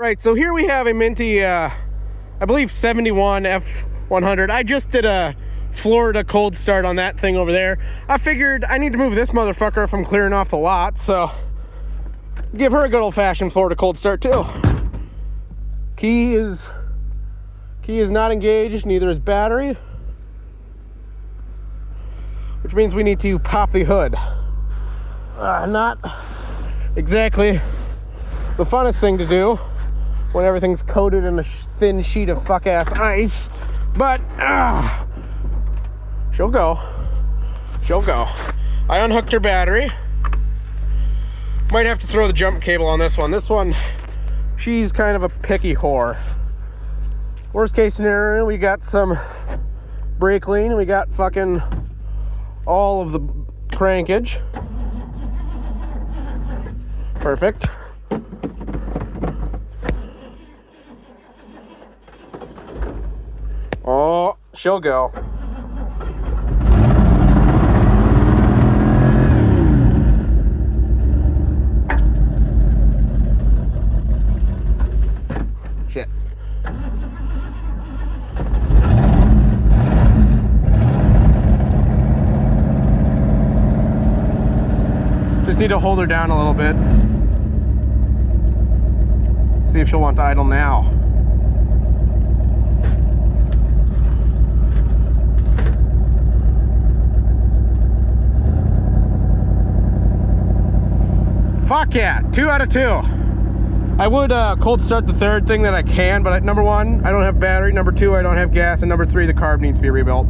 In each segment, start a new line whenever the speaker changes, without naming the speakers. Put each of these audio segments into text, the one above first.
Right, so here we have a minty, I believe 71 F100. I just did a Florida cold start on that thing over there. I figured I need to move this motherfucker if I'm clearing off the lot, so give her a good old-fashioned Florida cold start too. Key is not engaged, neither is battery, which means we need to pop the hood. Not exactly the funnest thing to do when everything's coated in a thin sheet of fuck-ass ice, but she'll go. She'll go. I unhooked her battery. Might have to throw the jump cable on this one. This one, she's kind of a picky whore. Worst case scenario, we got some brake lean, and we got fucking all of the crankage. Perfect. Oh, she'll go. Shit. Just need to hold her down a little bit. See if she'll want to idle now. Fuck yeah, 2 out of 2. I would cold start the third thing that I can, but number one, I don't have battery. Number two, I don't have gas. And number three, the carb needs to be rebuilt,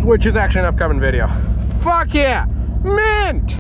which is actually an upcoming video. Fuck yeah, mint!